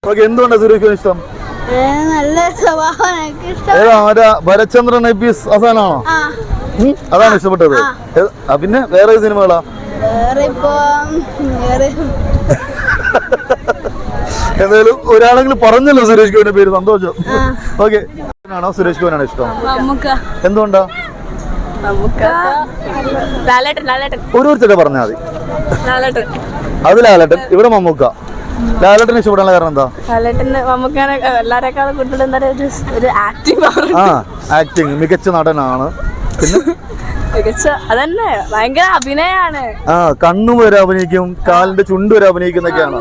Okay, എന്തുകൊണ്ടാ സുരേഷ് ഗോപി ഇഷ്ടം? നല്ല സ്വഭാവം. ഭരചന്ദ്രൻ ഐപിഎസ് അവസാനാണോ? അതാണ് ഇഷ്ടപ്പെട്ടത്. പിന്നെ വേറെ സിനിമകളാ? എന്തായാലും ഒരാളെങ്കിലും പറഞ്ഞല്ലോ സുരേഷ് ഗോപിന്റെ പേര്, സന്തോഷം. ഓക്കെ, ആണോ സുരേഷ് ഗോപിനാണോ ഇഷ്ടം? എന്തുകൊണ്ടാ? ഓരോരുത്തരുടെ പറഞ്ഞാൽ മതി. അത് ലാലേട്ടൻ, ഇവിടെ മമ്മൂക്ക. ലാലേട്ടനെ ഇഷ്ടപ്പെടാനുള്ള കാരണം എന്താ? ആക്ടിങ് മികച്ച നടനാണ്. പിന്നെ അതന്നെ ഭയങ്കര അഭിനയാണ്. കണ്ണു വരെ അഭിനയിക്കും, കാലിന്റെ ചുണ്ട് വരെ അഭിനയിക്കുന്നൊക്കെയാണ്.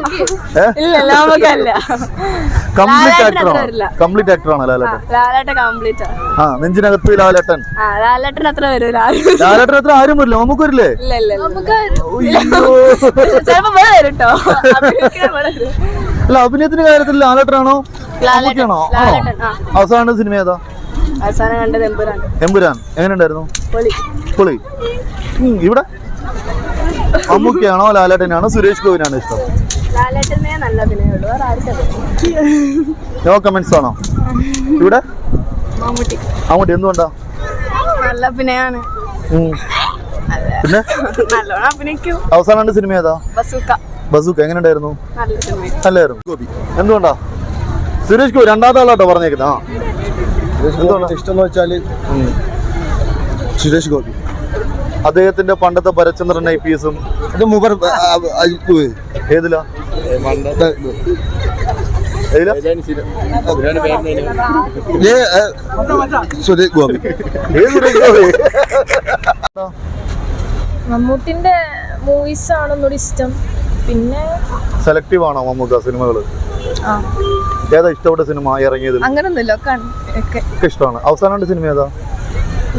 കംപ്ലീറ്റ് ആക്ടറാണ് ലാലേട്ടൻ. നെഞ്ചിനകത്ത് ലാലേട്ടൻ. ലാലേട്ടൻ അത്ര ആരും വരില്ല, നമുക്ക് വരില്ലേ? അല്ല, അഭിനയത്തിന്റെ കാര്യത്തിൽ ലാലേട്ടനാണോ മമ്മൂക്കയാണോ? അവസാന സിനിമ ഏതാ? അവസാനം കണ്ടത് എമ്പുരാൻ. എങ്ങനെയുണ്ടായിരുന്നു? പൊളി. ഇവിടെ മമ്മൂക്കയാണോ ലാലേട്ടനാണോ സുരേഷ് ഗോപിനാണോ ഇഷ്ടം? നോ കമന്റ്സ് ആണോ? ഇവിടെ മമ്മൂട്ടി. എന്തുകൊണ്ടാ? നല്ല അഭിനയാണ്. പിന്നെ നല്ലോണം അഭിനയിക്കും. അവസാനം കണ്ട സിനിമ ഏതാ? ബസൂക്ക. എങ്ങനെയുണ്ടായിരുന്നു? നല്ലായിരുന്നു. ഗോപി. എന്തുകൊണ്ടാ? സുരേഷ് ഗോപി രണ്ടാമത്തെ ആളാട്ടോ പറഞ്ഞേക്കുന്നത്. ഇഷ്ടം എന്ന് വെച്ചാല് സുരേഷ് ഗോപി, അദ്ദേഹത്തിന്റെ പണ്ടത്തെ ഭരചന്ദ്രൻ ഐപിഎസും ഏതിലാ? സുരേഷ് ഗോപി. മമ്മൂട്ടിന്റെ മൂവീസ് ആണ് ഒന്നുകൂടി ഇഷ്ടം. പിന്നെ സെലക്റ്റീവ് ആണോ മമ്മൂക്ക സിനിമകള്? ഏതാ ഇഷ്ടപ്പെട്ട സിനിമ ഇറങ്ങിയത്? അങ്ങനൊന്നുമില്ല, ഒക്കെ ഇഷ്ടമാണ്. അവസാനം സിനിമ ഏതാ?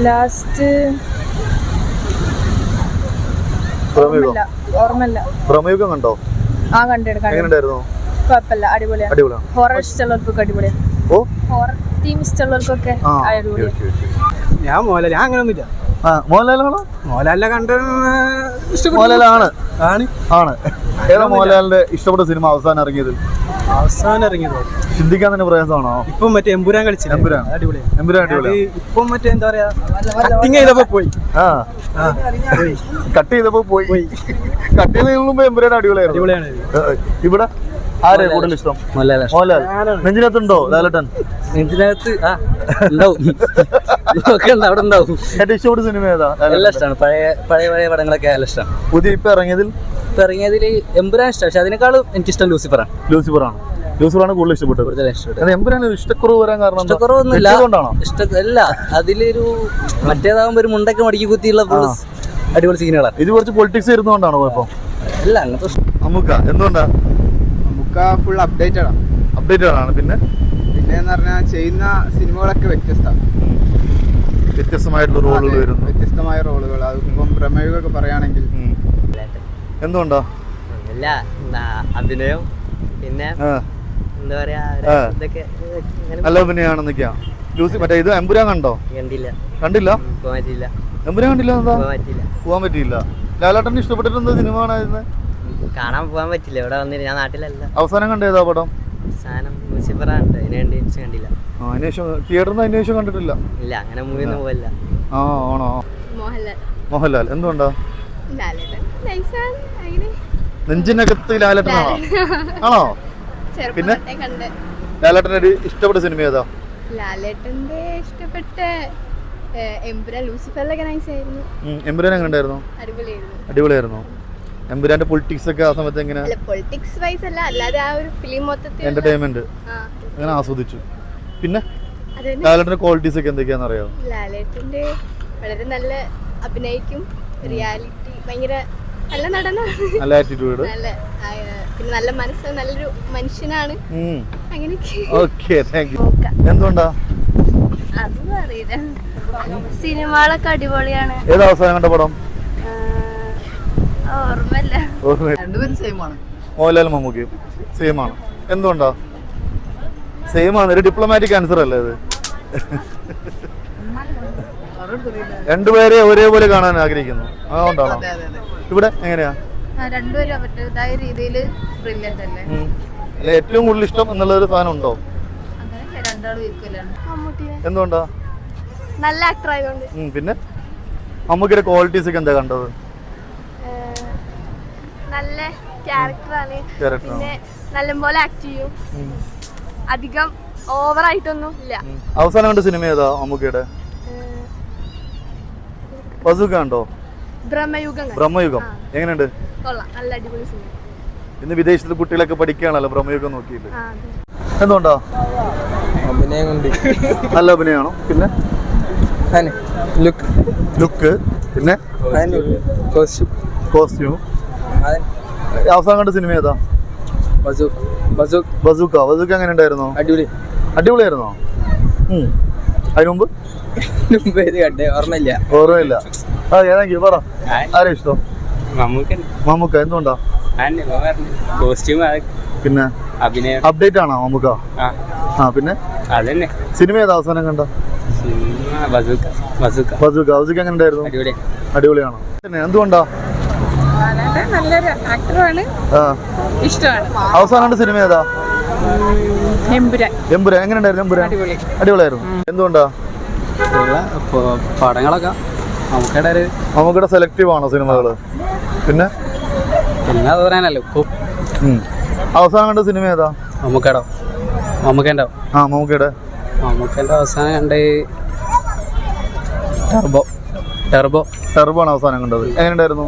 ലാസ്റ്റ് പ്രമേയുഗം കണ്ടോ? എങ്ങനെയുണ്ടായിരുന്നു? കുഴപ്പമില്ല, അടിപൊളിയാണ്. ഹൊറർ ഇഷ്ടമുള്ളവർക്കൊക്കെ അടിപൊളിയാണ്. ഹൊറർ തീം ഇഷ്ടമുള്ളവർക്കൊക്കെ അടിപൊളിയാണ്. ഞാൻ അങ്ങനെയൊന്നുമില്ല. മോഹൻലാലാണോ? മോഹൻലാലിനെ കണ്ട് മോഹൻലാലാണ്. ഏതാ മോഹൻലാലിന്റെ ഇഷ്ടപ്പെട്ട സിനിമ അവസാനം ഇറങ്ങിയത്? ചിന്തിക്കാൻ തന്നെ പ്രയാസമാണോ? ഇപ്പം മറ്റേ എമ്പുരാൻ കളിച്ചില്ല. അടിപൊളി. ഇപ്പം മറ്റേ എന്താ പറയാ, കട്ട് ചെയ്തപ്പോ പോയി. കട്ട് ചെയ്ത് മുമ്പ് എമ്പുരാൻ അടിപൊളിയാണ്. ഇവിടെ ആരെ കൂടുതൽ ഇഷ്ടം? മോഹൻലാൽ. നെഞ്ചിനകത്തുണ്ടോ ലാലേട്ടൻ? നെഞ്ചിനകത്ത് അവിടെ ഉണ്ടാവും. ഏറ്റവും ഇഷ്ടപ്പെട്ട സിനിമ ഏതാ? എല്ലാം ഇഷ്ടമാണ്. പഴയ പടങ്ങളൊക്കെ എല്ലാം ഇഷ്ടമാണ്. പുതിയ ഇപ്പൊ ഇറങ്ങിയതിൽ എമ്പുരാൻ ഇഷ്ടം. പക്ഷെ അതിനേക്കാളും എനിക്കിഷ്ടം ലൂസിഫറാണ് കൂടുതൽ ഇഷ്ടപ്പെട്ടത്. എമ്പുരാൻ ഇഷ്ടക്കുറവ് വരാൻ കാരണം? ഇഷ്ടക്കുറവൊന്നുമില്ല, ഇഷ്ടമല്ല. അതിലൊരു മറ്റേതാകുമ്പോ ഒരു മുണ്ടൊക്കെ മടക്കി കുത്തിയുള്ള അടിപൊളി സീനുകളാണ്. ഇത് കുറച്ച് പൊളിറ്റിക്സ് ഇരുന്നോണ്ടാണോ കുഴപ്പം? അല്ല, അങ്ങനത്തെ നമുക്ക് എന്തുകൊണ്ടാ? നമുക്ക് ഫുൾ അപ്ഡേറ്റഡ് ആണ്. പിന്നെ പറഞ്ഞാൽ ചെയ്യുന്ന സിനിമകളൊക്കെ വ്യത്യസ്തമായിട്ടുള്ള റോളുകൾ വരുന്നു. വ്യത്യസ്തമായ റോളുകൾ. അതിപ്പം പ്രമേയമൊക്കെ പറയുകയാണെങ്കിൽ എന്തുകൊണ്ടാ? അഭിനയം, പിന്നെ എന്താ പറയാ, നല്ല അഭിനയാണെന്നൊക്കെയാ. മറ്റേ ഇത് എമ്പുരാൻ കണ്ടോ? കണ്ടില്ല. എമ്പുരാൻ കണ്ടില്ല. എന്താ പോവാൻ പറ്റിയില്ല? ലാലേട്ടന് ഇഷ്ടപ്പെട്ടിരുന്ന സിനിമ കാണാൻ പോകാൻ പറ്റില്ല. ഇവിടെ വന്നിട്ട് ഞാൻ നാട്ടിലല്ല. അവസാനം കണ്ടേതാ പടം? കണ്ടില്ല. തിയേറ്ററിന് അതിനുശേഷം കണ്ടിട്ടില്ല. ഇല്ല, അങ്ങനെ മൂവി ഒന്നും പോയില്ല. ആണോ? മോഹൻലാൽ. എന്തുകൊണ്ടാ? നെഞ്ചിനകത്ത് ലാലേട്ടനാണോ? ആണോ? പിന്നെ ലാലേട്ടൻ്റെ ഒരു ഇഷ്ടപ്പെട്ട സിനിമ ഏതാ? ലാലേട്ടന്റെ ഇഷ്ടപ്പെട്ട എമ്പുരാൻ. ലൂസിഫറിലൊക്കെ നൈസ് ആയിരുന്നു. എമ്പുരാൻ എങ്ങനെ ഉണ്ടായിരുന്നു? അടിപൊളിയായിരുന്നു. എമ്പുരാന്റെ പൊളിറ്റിക്സ് ഒക്കെ ആ സമയത്ത് എങ്ങനെ? പൊളിറ്റിക്സ് വൈസ് അല്ല, അല്ലാതെ ആ ഒരു ഫിലിം മൊത്തത്തിൽ എന്റർടൈൻമെന്റ് അങ്ങനെ ആസ്വദിച്ചു. പിന്നെ ലാലേട്ടന്റെ ക്വാളിറ്റീസ് ഒക്കെ എന്തൊക്കെയാണെന്ന് അറിയാമോ? ലാലേട്ടന്റെ വളരെ നല്ല അഭിനയിക്കും, റിയാലിറ്റി ഭയങ്കര നല്ല നടനാണ്, നല്ല ആറ്റിറ്റ്യൂഡ്, പിന്നെ നല്ല മനസ്സ്, നല്ലൊരു മനുഷ്യനാണ്. അങ്ങനെയൊക്കെ. Okay, thank you. എന്തുകൊണ്ടാ? അതൊന്നും അറിയില്ല. സിനിമകളൊക്കെ അടിപൊളിയാണ്. ഏതാ അവസാനം കണ്ട പടം? ഓർമ്മയില്ല. രണ്ടുപേരും സെയിം ആണ്. മോഹൻലാലും മമ്മൂക്കയും സെയിം ആണ്. എന്തുകൊണ്ടാ സെയിം ആണ്? ഒരു ഡിപ്ലോമാറ്റിക് ആൻസർ അല്ലേ ഇത്? രണ്ടുപേരെ ഒരേപോലെ കാണാൻ ആഗ്രഹിക്കുന്നു, അതുകൊണ്ടാണോ? ഇവിടെ എങ്ങനെയാ? രണ്ടുപേരും അവരുടേതായ രീതിയിൽ ബ്രില്യന്റ് അല്ലേ? അല്ലെ ഏറ്റവും കൂടുതൽ ഇഷ്ടം എന്നുള്ളൊരു സാധനം ഉണ്ടോ? മമ്മൂട്ടിനെ എന്തുകൊണ്ടാ? നല്ല ആക്ടർ ആയതുകൊണ്ട്. പിന്നെ മമ്മൂക്കിയുടെ ക്വാളിറ്റീസ് ഒക്കെ എന്താ കണ്ടത്? നല്ല ക്യാരക്ടറാണ്. പിന്നെ നല്ലപോലെ ആക്ട് ചെയ്യും. അധികം ഓവറായിട്ടൊന്നും ഇല്ല. അവസാനം കണ്ട സിനിമ ഏതാ മമ്മൂക്കിയുടെ? ബസൂക്ക കണ്ടോ? ബ്രഹ്മയുഗം എങ്ങനെയുണ്ട്? കൊള്ളാം, നല്ല അടിപൊളി സിനിമ. ഇന്ന് വിദേശത്തിലെ കുട്ടികളൊക്കെ പഠിക്കുകയാണല്ലോ ബ്രഹ്മയുഗം നോക്കിയിട്ട്. എന്തുകൊണ്ടാ? അഭിനയം കൊണ്ട് നല്ല അഭിനയമാണോ? പിന്നെ ലുക്ക്, പിന്നെ കോസ്റ്റ്യൂം. അവസാനം കണ്ട സിനിമ ഏതാ? ബസൂക്ക എങ്ങനെ ഉണ്ടായിരുന്നോ? അടിപൊളിയായിരുന്നോ? അതിന് മുമ്പ് ഓർമ്മയില്ല. ഏതെങ്കിലും പറ, ആരാ ഇഷ്ടം? മമ്മൂക്ക. എന്തുകൊണ്ടാ? പിന്നെ അപ്ഡേറ്റ് ആണോ മമ്മൂക്ക? പിന്നെ സിനിമ ഏതാ അവസാനം കണ്ട? ബസൂക്ക എങ്ങനെ ഉണ്ടായിരുന്നു? അടിപൊളിയാണോ? പിന്നെ എന്തുകൊണ്ടാ? നല്ലൊരു ആക്ടറാണ്, ഇഷ്ടമാണ്. അവസാനം കണ്ട സിനിമ ഏതാ? എമ്പുരാൻ. എങ്ങനെ ഉണ്ടായിരുന്നു? അടിപൊളിയായിരുന്നു. എന്തുകൊണ്ടാ? പടങ്ങളൊക്കെ നമുക്കിടെ സെലക്റ്റീവ് ആണോ സിനിമകള്? പിന്നെ അത് പറയാനല്ലോ. അവസാനം കണ്ട സിനിമ ഏതാ? മമ്മൂക്കയുടെ അവസാനം കണ്ട ടെർബോ ആണ് അവസാനം കണ്ടത്. എങ്ങനെ ഉണ്ടായിരുന്നു?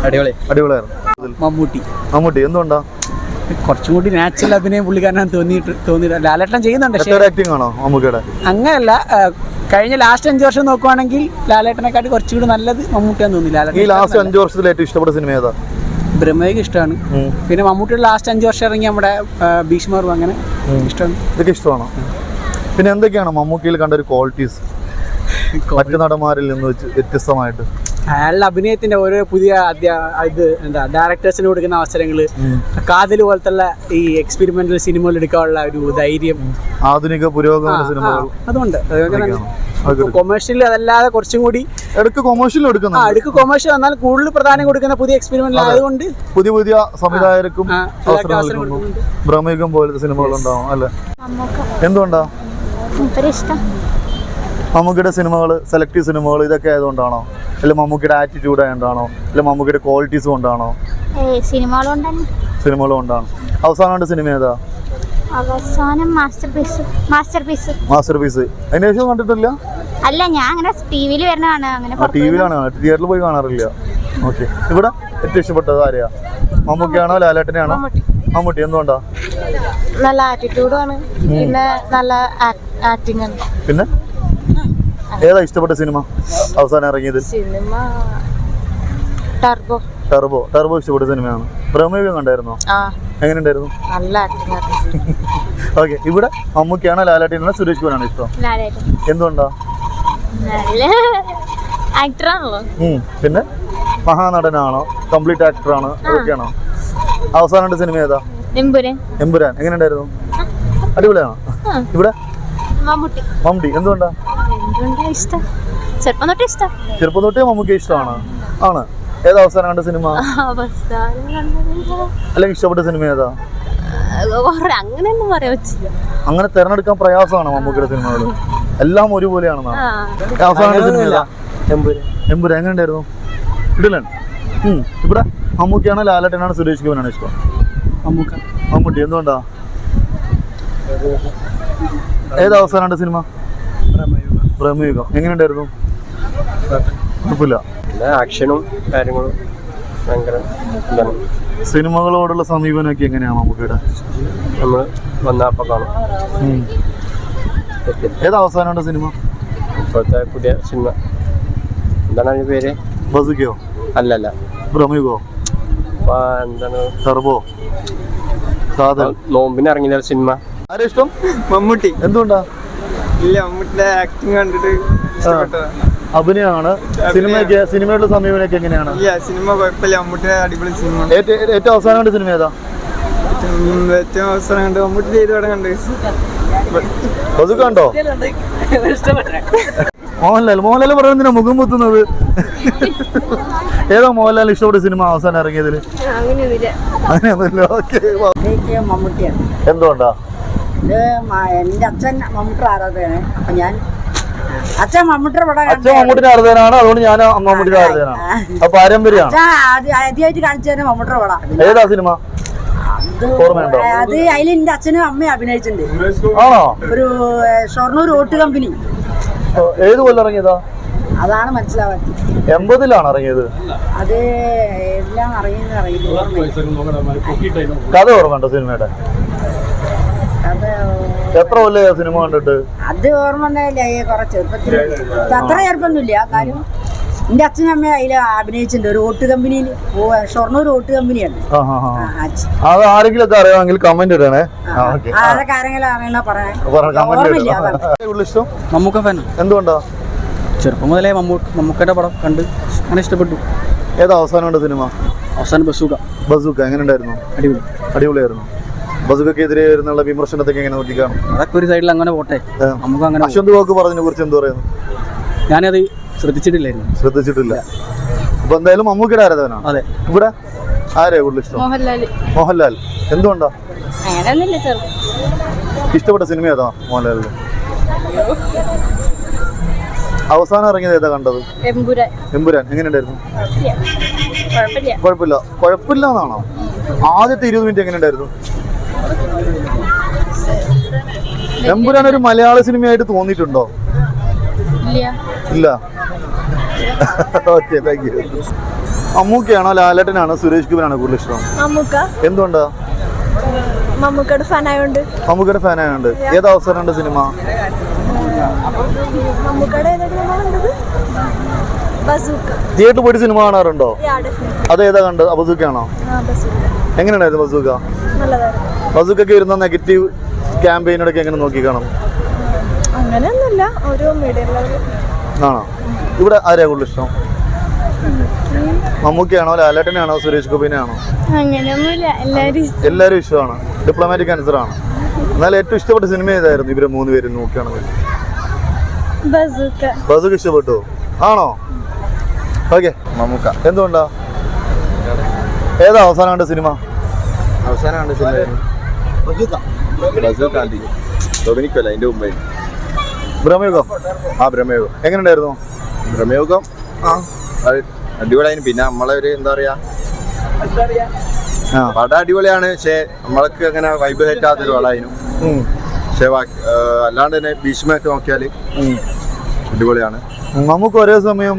അടിപൊളിയായിരുന്നു. മമ്മൂട്ടി എന്തുകൊണ്ടാ? കുറച്ചും കൂടി നാച്ചുറൽ അഭിനയം പുള്ളിക്കാരനാണ് തോന്നിയിട്ട്. ലാലേട്ടൻ ചെയ്യുന്നുണ്ട്, ആക്ടിംഗ് ആണോ മമ്മൂക്കയുടെ? അങ്ങനെയല്ല, കഴിഞ്ഞ ലാസ്റ്റ് 5 വർഷം നോക്കുവാണെങ്കിൽ ലാലേട്ടനെക്കാട്ടി കുറച്ചുകൂടി നല്ലത് മമ്മൂട്ടിയാന്ന് തോന്നി. ഈ ലാസ്റ്റ് 5 വർഷത്തിൽ ഏറ്റവും ഇഷ്ടപ്പെട്ട സിനിമ ഏതാ? ബ്രഹ്മയുഗം ഇഷ്ടമാണ്. പിന്നെ മമ്മൂട്ടിയുടെ ലാസ്റ്റ് 5 വർഷം ഇറങ്ങി നമ്മുടെ ഭീഷ്മർ, അങ്ങനെ ഇഷ്ടമാണ്. ഇതൊക്കെ ഇഷ്ടമാണോ? പിന്നെ എന്തൊക്കെയാണ് മമ്മൂക്കയിൽ കണ്ട ഒരു ക്വാളിറ്റീസ് മറ്റു നടന്മാരിൽ നിന്ന് വ്യത്യസ്തമായിട്ട്? അയാളുടെ അഭിനയത്തിന്റെ ഓരോ പുതിയ ഡയറക്ടേഴ്സിന് കൊടുക്കുന്ന അവസരങ്ങള്, കാതൽ പോലത്തുള്ള ഈ എക്സ്പെരിമെന്റൽ സിനിമകൾ എടുക്കാനുള്ള ഒരു ധൈര്യം, ആധുനിക പുരോഗമന സിനിമകൾ, അതുകൊണ്ട് കൊമേഴ്ഷ്യൽ അതല്ലാതെ കുറച്ചും കൂടി കൊമേഴ്ഷ്യൽ കൊമേഴ്ഷ്യൽ എന്നാൽ കൂടുതൽ പ്രാധാന്യം കൊടുക്കുന്ന പുതിയ എക്സ്പെരിമെന്റൽ ആയതുകൊണ്ട് പുതിയ സംവിധായകർക്കും ബ്രഹ്മയുഗം പോലത്തെ സിനിമകൾ ഉണ്ടാവും അല്ലെ? എന്തുകൊണ്ടാ മമ്മൂക്കിയുടെ സിനിമകൾ സെലക്റ്റീവ് സിനിമകൾ ഇതൊക്കെ ആയതുകൊണ്ടാണോ? അല്ല മമ്മൂക്കിയുടെ ആറ്റിറ്റ്യൂഡ് ആയതുകൊണ്ടാണോ? അല്ല മമ്മൂക്കിയുടെ ക്വാളിറ്റീസ് കൊണ്ടാണോ? സിനിമകൾ കൊണ്ടാണ്. അവസാനം കണ്ട സിനിമ ഏതാ? Masterpiece. അതിന് ശേഷം കണ്ടിട്ടില്ല? അല്ല, ഞാൻ അങ്ങനെ ടിവിയിൽ വരുന്നതാണ്. ടിവിയിലാണ്, തിയേറ്ററിൽ പോയി കാണാറില്ല. ഓക്കെ. ഇവിടെ ഏറ്റവും ഇഷ്ടപ്പെട്ടത് ആരെയാ? മമ്മൂക്കയാണോ ലാലേട്ടനെയാണോ? മമ്മൂട്ടി. എന്തുകൊണ്ടാ? നല്ല ആറ്റിറ്റ്യൂഡാണ്, പിന്നെ നല്ല ആക്ടിങ് ആണ്. പിന്നെ ഏതാ ഇഷ്ടപ്പെട്ട സിനിമ അവസാനം ഇറങ്ങിയത്? ടെർബോ ഇഷ്ടപ്പെട്ട സിനിമയാണ്. ബ്രഹ്മയുഗം കണ്ടായിരുന്നോ? എങ്ങനെ ഉണ്ടായിരുന്നു? നല്ല ആക്ടിങ്. ഓക്കെ. ഇവിടെ മമ്മൂക്കയാണോ ലാലേട്ടനാണോ സുരേഷ് ഗോപിയാണോ ഇഷ്ടം? എന്തുകൊണ്ടാ? പിന്നെ മഹാനടനാണോ? കംപ്ലീറ്റ് ആക്ടറാണോ? അതൊക്കെയാണോ? അവസാനം കണ്ട സിനിമ ഏതാ? എമ്പുരാൻ. എങ്ങനെ ഉണ്ടായിരുന്നു? അടിപൊളിയാണോ? ഇവിടെ മമ്മൂട്ടി. എന്തുകൊണ്ടാ? ചെറുപ്പം തൊട്ടേ മമ്മൂക്ക ഇഷ്ടമാണ്. ആണ്. ഏതാ അവസാനം കണ്ട സിനിമ? അല്ലെങ്കിൽ ഇഷ്ടപ്പെട്ട സിനിമ ഏതാ? അങ്ങനെ തെരഞ്ഞെടുക്കാൻ പ്രയാസമാണ് മമ്മൂക്കയുടെ സിനിമകൾ. എല്ലാം ഒരുപോലെയാണെന്നാണ്. അവസാനം കണ്ട സിനിമ ഏതാ? എമ്പുരാൻ. എങ്ങനെ ഉണ്ടായിരുന്നു? ഇടലൻ. ഇവിടെ മമ്മൂക്കയാണോ ലാലേട്ടനാണോ സുരേഷ് ഗോപിയാണോ ഇഷ്ടം? മമ്മൂട്ടി. എന്തുകൊണ്ടാ? ഏതാ അവസാനം കണ്ട സിനിമ? ബ്രഹ്മയുഗം. എങ്ങനെ ഉണ്ടായിരുന്നു? കുഴപ്പമില്ല. ആക്ഷനും കാര്യങ്ങളും ഭയങ്കര ഇതാണ്. സിനിമകളോടുള്ള സമീപനമൊക്കെ എങ്ങനെയാണ് മമ്മൂക്കയുടെ? നമ്മൾ വന്നപ്പോൾ കാണും. ഏതാ അവസാനം കണ്ട സിനിമ? ഇപ്പോഴത്തെ പുതിയ സിനിമ എന്താണ് അതിന്റെ പേര്? ബസുക്കയോ? അല്ലല്ല, ബ്രഹ്മയുഗോ? എന്താണ് ടെർബോ? കാതൽ? നോമ്പിന് ഇറങ്ങിയ സിനിമ. ആരാ ഇഷ്ടം? മമ്മൂട്ടി. എന്തുകൊണ്ടാ? ഇല്ല, മമ്മൂട്ടിയുടെ ആക്ടിങ് കണ്ടിട്ട് അഭിനയമാണ്. സിനിമയുടെ സമീപനമൊക്കെ എങ്ങനെയാണ്? സിനിമ കുഴപ്പമില്ല, മമ്മൂട്ടിയുടെ അടിപൊളി സിനിമ. ഏറ്റവും അവസാനം കണ്ട സിനിമ ഏതാ? ഏറ്റവും അവസാനം കണ്ട് മമ്മൂട്ടി ചെയ്ത് പടം കണ്ട് ബസുക്ക കണ്ടോ? മോഹൻലാൽ പറയുന്നതിനാ മുഖം മുത്തുന്നത്? ഏതാ മോഹൻലാൽ ഇഷ്ടപ്പെട്ട സിനിമ അവസാനം ഇറങ്ങിയതിൽ? അങ്ങനെയൊന്നുമില്ല. ഓക്കെ. എനിക്ക് മമ്മൂട്ടിയാണ്. എന്തുകൊണ്ടാ? ഇത് എൻ്റെ അച്ഛൻ മമ്മൂട്ടി ആരാധകനാണ്. അപ്പം ഞാൻ അച്ഛൻ മമ്മൂട്ടിയുടെ പടം അച്ഛൻ മമ്മൂട്ടിന്റെ ആരാധകനാണ്, അതുകൊണ്ട് ഞാൻ മമ്മൂട്ടിയുടെ ആരാധകനാണ്. അപ്പൊ പാരമ്പര്യമാണ്. ആദ്യമായിട്ട് കാണിച്ചു തന്നെ മമ്മൂട്ടിയുടെ പടം. ഏതാ സിനിമ ഓർമ്മയുണ്ടോ? അത് അതിൽ എൻ്റെ അച്ഛനും അമ്മയും അഭിനയിച്ചിട്ടുണ്ട്. ആണോ? ഒരു ഷൊർണൂർ ഓട്ട് കമ്പനി. ഏത് കൊല്ലം ഇറങ്ങിയതാ? അതാണ് മനസ്സിലാവാത്തത്. 80-ലാണ് ഇറങ്ങിയത്. അത് എല്ലാം അറിയുന്ന അറിയില്ല. കഥ ഓർമ്മയുണ്ടോ സിനിമയുടെ? എത്ര കൊല്ലം സിനിമ കണ്ടിട്ട്? അത് ഓർമ്മ കുറെ ചെറുപ്പത്തിൽ, അത്ര ചെറുപ്പൊന്നുമില്ല. കാര്യം എന്റെ അച്ഛനും അമ്മയും അതിൽ അഭിനയിച്ചിട്ടുണ്ട്. ഒരു ഓട്ട് കമ്പനിയിൽ, ഷൊർണൂർ ഓട്ട് കമ്പനിയാണ്. അത് ആരെങ്കിലും ഒക്കെ അറിയാമെങ്കിൽ കമന്റ് ഇടണേ. അതൊക്കെ ആരെങ്കിലും അറിയണ പറയാൻ. ഇഷ്ടം മമ്മൂക്ക ഫാൻ. എന്തുകൊണ്ടാ? ചെറുപ്പം മുതലേ മമ്മൂക്കയുടെ പടം കണ്ട് അങ്ങനെ ഇഷ്ടപ്പെട്ടു. ഏതാ അവസാനം കണ്ട സിനിമ? അവസാനം ബസൂക്ക. ബസൂക്ക എങ്ങനെ ഉണ്ടായിരുന്നു? അടിപൊളിയായിരുന്നു. ബസൂക്കെതിരെ വരുന്നുള്ള വിമർശനത്തൊക്കെ എങ്ങനെ നോക്കിക്കാണും? അതൊക്കെ ഒരു സൈഡിൽ അങ്ങനെ പോട്ടെ. നമുക്ക് അങ്ങനെ അശ്വന്ത് വാക്ക് പറഞ്ഞതിനെ കുറിച്ച് എന്ത് പറയുന്നു? ഞാനത് ശ്രദ്ധിച്ചിട്ടില്ല. അപ്പൊ എന്തായാലും മമ്മൂക്കിയുടെ ആരാധകനാണ്. അതെ. ഇവിടെ ആരെയാ കൂടുതൽ ഇഷ്ടം? മോഹൻലാൽ. എന്തുകൊണ്ടാ? ഇഷ്ടപ്പെട്ട സിനിമ ഏതാ മോഹൻലാലിന്റെ? അവസാനം ഇറങ്ങിയത് ഏതാ കണ്ടത്? എമ്പുരാൻ. എങ്ങനെയുണ്ടായിരുന്നു? കുഴപ്പമില്ല എന്നാണോ? ആദ്യത്തെ 20 മിനിറ്റ് എങ്ങനെ ഉണ്ടായിരുന്നു? എമ്പുരാൻ ഒരു മലയാള സിനിമയായിട്ട് തോന്നിയിട്ടുണ്ടോ? ഇല്ല. Okay, thank you. മമ്മൂക്കയാണോ ലാലേട്ടനാണോ സുരേഷ് ഗോപിയാണോ കൂടുതൽ ഇഷ്ടം? എന്തുകൊണ്ടാ? മമ്മൂക്കയുടെ ഫാനായോണ്ട്. മമ്മൂക്കയുടെ ഫാനായോണ്ട്. ഏത് അവസരം ഉണ്ട് സിനിമ? തിയേറ്ററിൽ പോയിട്ട് സിനിമ കാണാറുണ്ടോ? അതേതാ കണ്ടത്? ബസൂക്കയാണോ? എങ്ങനെയുണ്ടായിരുന്നു ബസൂക്ക? ബസൂക്കൊക്കെ വരുന്ന നെഗറ്റീവ് ക്യാമ്പയിനോടൊക്കെ എങ്ങനെ നോക്കി കാണും? അങ്ങനെയൊന്നുമില്ല, ഒരു മീഡിയം ലെവൽ. ആണോ? ഇവിടെ ആരെയാ കൂടുതൽ ഇഷ്ടം? മമ്മൂക്കയാണോ ലാലേട്ടനാണോ സുരേഷ് ഗോപിനെയാണോ? അങ്ങനെയൊന്നുമില്ല, എല്ലാവരും ഇഷ്ടമാണ്. ഡിപ്ലോമാറ്റിക് ആൻസർ ആണ്. എന്നാൽ ഏറ്റവും ഇഷ്ടപ്പെട്ട സിനിമ ഏതായിരുന്നു ഇവരെ 3 പേരും നോക്കുകയാണെങ്കിൽ? ബസൂക്ക ഇഷ്ടപ്പെട്ടു. ആണോ? ഓക്കെ. മമ്മൂക്ക. എന്തുകൊണ്ടാ? ഏതാ അവസാനം കണ്ട സിനിമ? ബ്രഹ്മയുഗം. ബ്രഹ്മയുഗം എങ്ങനെയുണ്ടായിരുന്നു? ബ്രഹ്മയുഗം അടിപൊളിയായിരുന്നു. പിന്നെ നമ്മളെ ഒരു എന്താ പറയാ, പടം അടിപൊളിയാണ്. പക്ഷെ നമ്മൾക്ക് അങ്ങനെ വൈബ് തെറ്റാത്തൊരു പടമായിരുന്നു. പക്ഷെ അല്ലാണ്ട് തന്നെ ഭീഷ്മൊക്കെ നോക്കിയാല് അടിപൊളിയാണ്. നമുക്ക് ഒരേ സമയം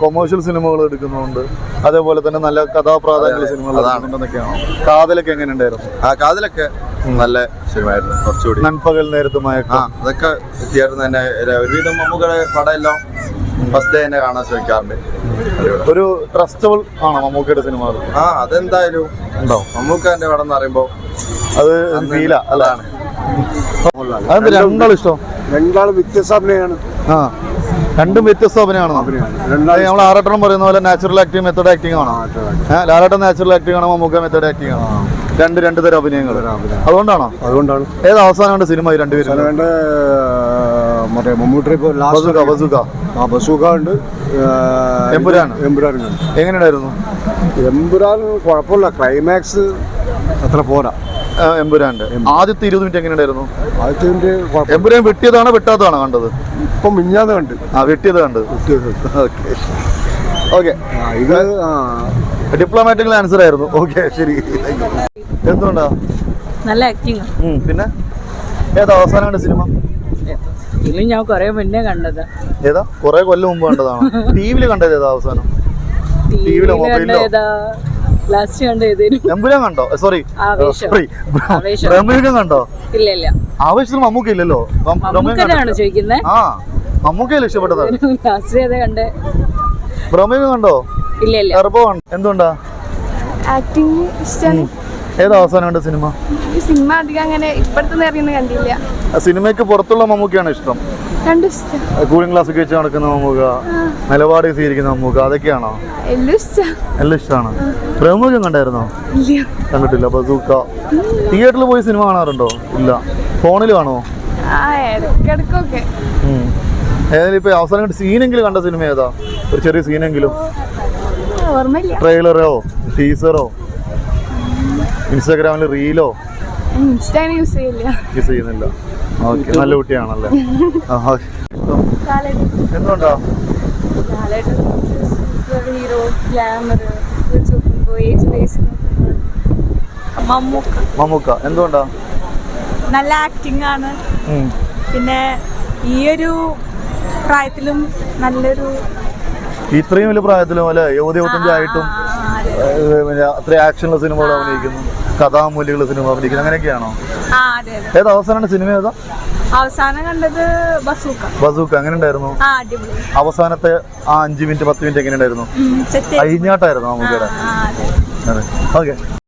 കൊമേഴ്ഷ്യൽ സിനിമകൾ എടുക്കുന്നുണ്ട്, അതേപോലെ തന്നെ നല്ല കഥാപ്രാധാന്യ സിനിമകൾ എടുക്കുന്നുണ്ടെന്നൊക്കെയാണോ? കാതലൊക്കെ എങ്ങനെ ഉണ്ടായിരുന്നു? കാതലൊക്കെ നല്ല സിനിമയായിരുന്നു. കുറച്ചുകൂടി നൻപകൽ നേരത്തുമായ അതൊക്കെ എത്തിയായിരുന്നു തന്നെ. ഒരുവിധം മമ്മൂക്കയുടെ പടം എല്ലാം ഫസ്റ്റ് ഡേ തന്നെ കാണാൻ ശ്രമിക്കാറുണ്ട്. ഒരു ട്രസ്റ്റബിൾ ആണോ മമ്മൂക്കയുടെ സിനിമകൾ? അതെന്തായാലും ഉണ്ടാവും. മമ്മൂക്കന്റെ പടം എന്ന് പറയുമ്പോ അത് ഫീലാ അല്ലാണ്. അതെന്താ രണ്ടാളും ഇഷ്ടം? രണ്ടാളും വ്യത്യസ്ത അഭിനയാണ്. രണ്ടും വ്യത്യസ്ത അഭിനയമാണോ? നമ്മൾ ആറട്ടണം പറയുന്ന പോലെ നാച്ചുറൽ ആക്ടിങ് മെത്തേഡ് ആക്ടിങ് ആണോ? ലാലേട്ടൻ നാച്ചുറൽ ആക്ടിങ് ആണോ? മമ്മൂക്ക മെത്തേഡ് ആക്ടിങ് ആണോ? രണ്ട് തരം അഭിനയങ്ങൾ. അതുകൊണ്ടാണ്. ഏത് അവസാനം സിനിമ രണ്ടുപേരും? മറ്റേ മമ്മൂട്ടി ബസൂക്ക ഉണ്ട്. എമ്പുരാൻ എങ്ങനെയുണ്ടായിരുന്നു? എമ്പുരാൻ കുഴപ്പമില്ല, ക്ലൈമാക്സ് അത്ര പോരാ. എമ്പുരാന്റെ ആദ്യത്തെ 20 മിനിറ്റ് എങ്ങനെയുണ്ടായിരുന്നു? ആദ്യത്തെ മിനിറ്റ് എമ്പുരാൻ വെട്ടിയതാണോ വെട്ടാത്തതാണോ കണ്ടത്? ഇപ്പം മിഞ്ഞാന്ന് കണ്ട്. വെട്ടിയത് കണ്ട്. ഓക്കെ. ഇത് ഡിപ്ലോമാറ്റിക്കൽ ആൻസർ ആയിരുന്നു. ഓക്കെ, ശരി. എന്തുകൊണ്ടാ? നല്ല ആക്ടിങ്. പിന്നെ ഏതാ അവസാനം കണ്ട സിനിമ? ഞാൻ കൊറേ മുന്നേ കണ്ടതാ. ഏതാ? കൊറേ കൊല്ലം മുമ്പ് കണ്ടതാണോ? ടിവിയില് കണ്ടത് ഏതാ അവസാനം? ടിവിയിലോ മൊബൈലിലോ? ലാസ്റ്റ് കണ്ട ഏതേലും എമ്പുരാൻ കണ്ടോ? സോറി, ബ്രഹ്മയുഗം കണ്ടോ? ഇല്ല. ആവേശത്തിൽ മമ്മൂക്ക ഇല്ലല്ലോ. ചോദിക്കുന്നത് മമ്മൂക്കയല്ലേ ഇഷ്ടപ്പെട്ടത്? ലാസ്റ്റ് ഏതാ കണ്ടേ? ബ്രഹ്മയുഗം കണ്ടോ? ഇല്ല. എന്തുകൊണ്ടാ? ആക്ടിങ് ഇഷ്ടമാണ്. ഏതാ അവസാനം കണ്ട സിനിമ? സിനിമ അധികം അങ്ങനെ ഇപ്പോഴത്തെ നേരം കണ്ടില്ല. സിനിമയ്ക്ക് പുറത്തുള്ള മമ്മൂക്കയാണ് ഇഷ്ടം? രണ്ടും ഇഷ്ടം. കൂളിംഗ് ക്ലാസ് ഒക്കെ വെച്ച് നടക്കുന്ന മമ്മൂക്ക, നിലപാട് സ്വീകരിക്കുന്ന മമ്മൂക്ക, അതൊക്കെയാണോ? എല്ലാം ഇഷ്ടമാണ്. ബ്രഹ്മയുഗം കണ്ടായിരുന്നോ? കണ്ടിട്ടില്ല. ബസൂക്ക തിയേറ്ററിൽ പോയി സിനിമ കാണാറുണ്ടോ? ഇല്ല. ഫോണിൽ കാണുമോ? ഇടയ്ക്കിടയ്ക്കൊക്കെ. ഏതായാലും ഇപ്പൊ അവസാനം കണ്ട സീനെങ്കിലും കണ്ട സിനിമ ഏതാ? ഒരു ചെറിയ സീനെങ്കിലും, ഓർമ്മയില്ല. ട്രെയിലറോ ടീസറോ? ഇൻസ്റ്റാഗ്രാമിൽ റീലോ ഇൻസ്റ്റാഗ്രാം യൂസ് ചെയ്യില്ല. യൂസ് ചെയ്യുന്നില്ല? ഓക്കെ, നല്ല കുട്ടിയാണല്ലേ. എന്തുകൊണ്ടാ? Hero, glamour, age base. Mammookka എന്തുകൊണ്ടാ? നല്ല ആക്ടിങ് ആണ്. ഉം. പിന്നെ ഈ ഒരു പ്രായത്തിലും നല്ലൊരു ഇത്രയും വലിയ പ്രായത്തിലും അല്ലെ, 25 പിന്നെ അത്ര ആക്ഷനുള്ള സിനിമകൾ അഭിനയിക്കുന്നു, കഥാമൂല്യമുള്ള സിനിമ അഭിനയിക്കുന്നു, അങ്ങനെയൊക്കെയാണോ? ഏത് അവസാനമാണ് സിനിമ ഏതാ? അവസാനം കണ്ടത് ബസൂക്ക. എങ്ങനെ ഉണ്ടായിരുന്നു അവസാനത്തെ ആ 5 മിനിറ്റ് 10 മിനിറ്റ്? എങ്ങനെ ഉണ്ടായിരുന്നു? അഴിഞ്ഞാട്ടായിരുന്നു നമുക്കിടെ. ഓക്കെ.